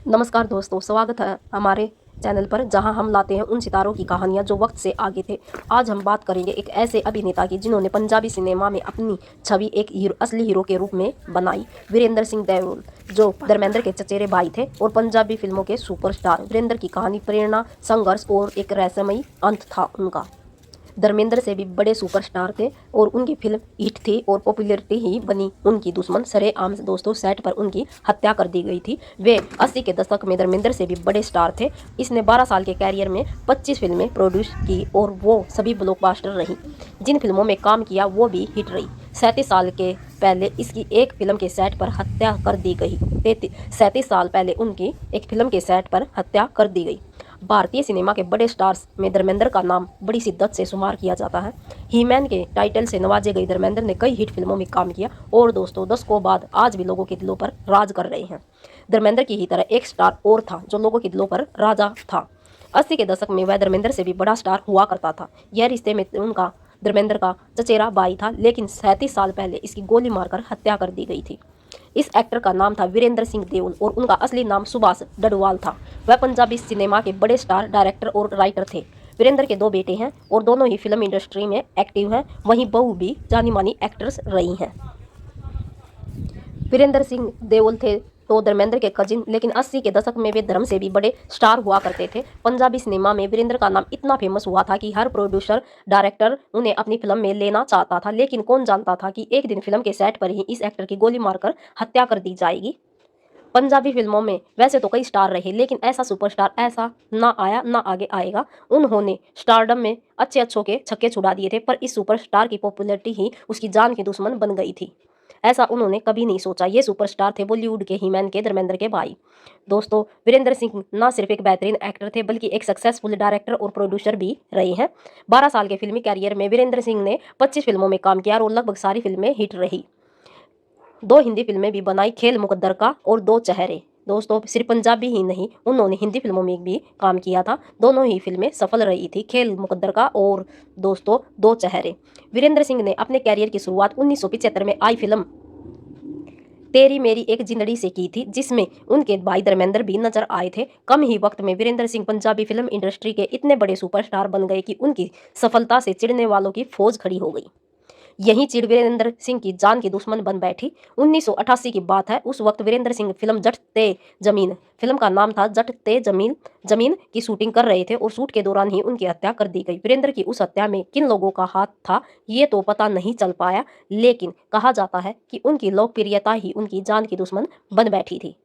नमस्कार दोस्तों, स्वागत है हमारे चैनल पर जहां हम लाते हैं उन सितारों की कहानियां जो वक्त से आगे थे। आज हम बात करेंगे एक ऐसे अभिनेता की जिन्होंने पंजाबी सिनेमा में अपनी छवि एक असली हीरो के रूप में बनाई। वीरेंद्र सिंह देओल, जो धर्मेंद्र के चचेरे भाई थे और पंजाबी फिल्मों के सुपरस्टार। वीरेंद्र की कहानी प्रेरणा, संघर्ष और एक रहस्यमयी अंत था उनका। धर्मेंद्र से भी बड़े सुपरस्टार थे और उनकी फिल्म हिट थी और पॉपुलैरिटी ही बनी उनकी दुश्मन। सरेआम दोस्तों सेट पर उनकी हत्या कर दी गई थी। वे 80 के दशक में धर्मेंद्र से भी बड़े स्टार थे। इसने 12 साल के कैरियर में 25 फिल्में प्रोड्यूस की और वो सभी ब्लॉकबस्टर रही। जिन फिल्मों में काम किया वो भी हिट रही। 37 साल के पहले इसकी एक फिल्म के सेट पर हत्या कर दी गई। 37 साल पहले उनकी एक फिल्म के सेट पर हत्या कर दी गई। भारतीय सिनेमा के बड़े स्टार्स में धर्मेंद्र का नाम बड़ी शिद्दत से शुमार किया जाता है। ही मैन के टाइटल से नवाजे गए धर्मेंद्र ने कई हिट फिल्मों में काम किया और दोस्तों दशकों बाद आज भी लोगों के दिलों पर राज कर रहे हैं। धर्मेंद्र की ही तरह एक स्टार और था जो लोगों के दिलों पर राजा था। 80 के दशक में वह धर्मेंद्र से भी बड़ा स्टार हुआ करता था। यह रिश्ते में उनका धर्मेंद्र का चचेरा भाई था, लेकिन 37 साल पहले इसकी गोली मारकर हत्या कर दी गई थी। इस एक्टर का नाम था वीरेंद्र सिंह देओल और उनका असली नाम सुभाष डडवाल था। वह पंजाबी सिनेमा के बड़े स्टार, डायरेक्टर और राइटर थे। वीरेंद्र के 2 बेटे हैं और दोनों ही फिल्म इंडस्ट्री में एक्टिव हैं। वहीं बहू भी जानी मानी एक्ट्रेस रही हैं। वीरेंद्र सिंह देओल थे तो धर्मेंद्र के कजिन, लेकिन 80 के दशक में वे धर्म से भी बड़े स्टार हुआ करते थे। पंजाबी सिनेमा में वीरेंद्र का नाम इतना फेमस हुआ था कि हर प्रोड्यूसर, डायरेक्टर उन्हें अपनी फिल्म में लेना चाहता था, लेकिन कौन जानता था कि एक दिन फिल्म के सेट पर ही इस एक्टर की गोली मारकर हत्या कर दी जाएगी। पंजाबी फिल्मों में वैसे तो कई स्टार रहे, लेकिन ऐसा सुपरस्टार ऐसा ना आया ना आगे आएगा। उन्होंने स्टारडम में अच्छों के छक्के छुड़ा दिए थे, पर इस सुपरस्टार की पॉपुलैरिटी ही उसकी जान की दुश्मन बन गई थी। ऐसा उन्होंने कभी नहीं सोचा। ये सुपरस्टार थे बॉलीवुड के हीमैन के धर्मेंद्र के भाई। दोस्तों वीरेंद्र सिंह ना सिर्फ एक बेहतरीन एक्टर थे बल्कि एक सक्सेसफुल डायरेक्टर और प्रोड्यूसर भी रहे हैं। 12 साल के फिल्मी कैरियर में वीरेंद्र सिंह ने 25 फिल्मों में काम किया और लगभग सारी फिल्में हिट रही। 2 हिंदी फिल्में भी बनाई, खेल मुकद्दर का और 2 चेहरे। दोस्तों सिर्फ पंजाबी ही नहीं, उन्होंने हिंदी फिल्मों में भी काम किया था। दोनों ही फिल्में सफल रही थी, खेल मुकद्दर का और दोस्तों 2 चेहरे। वीरेंद्र सिंह ने अपने कैरियर की शुरुआत 1975 में आई फिल्म तेरी मेरी एक जिंदड़ी से की थी, जिसमें उनके भाई धर्मेंद्र भी नजर आए थे। कम ही वक्त में वीरेंद्र सिंह पंजाबी फिल्म इंडस्ट्री के इतने बड़े सुपरस्टार बन गए कि उनकी सफलता से चिढ़ने वालों की फौज खड़ी हो गई। यही चिढ़ वीरेंद्र सिंह की जान की दुश्मन बन बैठी। 1988 की बात है। उस वक्त वीरेंद्र सिंह फिल्म जट ते जमीन, फिल्म का नाम था जट ते जमीन जमीन की शूटिंग कर रहे थे और शूट के दौरान ही उनकी हत्या कर दी गई। वीरेंद्र की उस हत्या में किन लोगों का हाथ था ये तो पता नहीं चल पाया, लेकिन कहा जाता है कि उनकी लोकप्रियता ही उनकी जान की दुश्मन बन बैठी थी।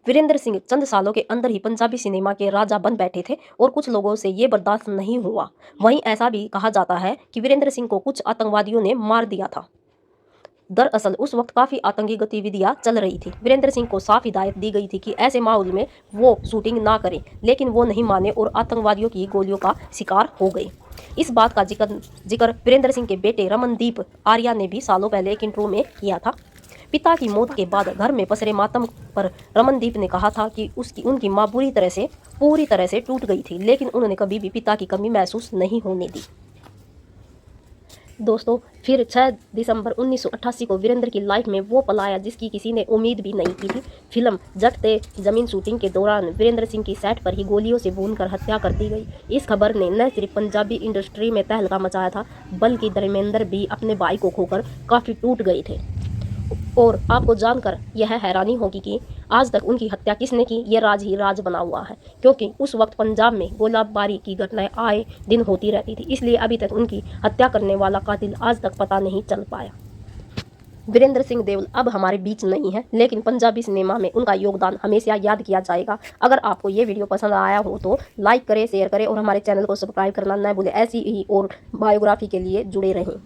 वीरेंद्र सिंह चंद सालों के अंदर ही पंजाबी सिनेमा के राजा बन बैठे थे और कुछ लोगों से ये बर्दाश्त नहीं हुआ। वहीं ऐसा भी कहा जाता है कि वीरेंद्र सिंह को कुछ आतंकवादियों ने मार दिया था। दरअसल उस वक्त काफी आतंकी गतिविधियां चल रही थी। वीरेंद्र सिंह को साफ हिदायत दी गई थी कि ऐसे माहौल में वो शूटिंग ना करें, लेकिन वो नहीं माने और आतंकवादियों की गोलियों का शिकार हो गए। इस बात का जिक्र वीरेंद्र सिंह के बेटे रमनदीप आर्या ने भी सालों पहले एक इंटरव्यू में किया था। पिता की मौत के बाद घर में पसरे मातम पर रमनदीप ने कहा था कि उनकी मां पूरी तरह से टूट गई थी, लेकिन उन्होंने कभी भी पिता की कमी महसूस नहीं होने दी। दोस्तों फिर 6 दिसंबर 1988 को वीरेंद्र की लाइफ में वो पल आया जिसकी किसी ने उम्मीद भी नहीं की थी। फिल्म जट ते जमीन शूटिंग के दौरान वीरेंद्र सिंह की सेट पर ही गोलियों से भूनकर हत्या कर दी गई। इस खबर ने न सिर्फ पंजाबी इंडस्ट्री में तहलका मचाया था, बल्कि धर्मेंद्र भी अपने भाई को खोकर काफ़ी टूट गए थे। और आपको जानकर यह हैरानी होगी कि आज तक उनकी हत्या किसने की, ये राज ही राज बना हुआ है, क्योंकि उस वक्त पंजाब में गोलाबारी की घटनाएं आए दिन होती रहती थी। इसलिए अभी तक उनकी हत्या करने वाला कातिल आज तक पता नहीं चल पाया। वीरेंद्र सिंह देओल अब हमारे बीच नहीं है, लेकिन पंजाबी सिनेमा में उनका योगदान हमेशा याद किया जाएगा। अगर आपको ये वीडियो पसंद आया हो तो लाइक करें, शेयर करें और हमारे चैनल को सब्सक्राइब करना न भूलें। ऐसी ही और बायोग्राफी के लिए जुड़े रहें।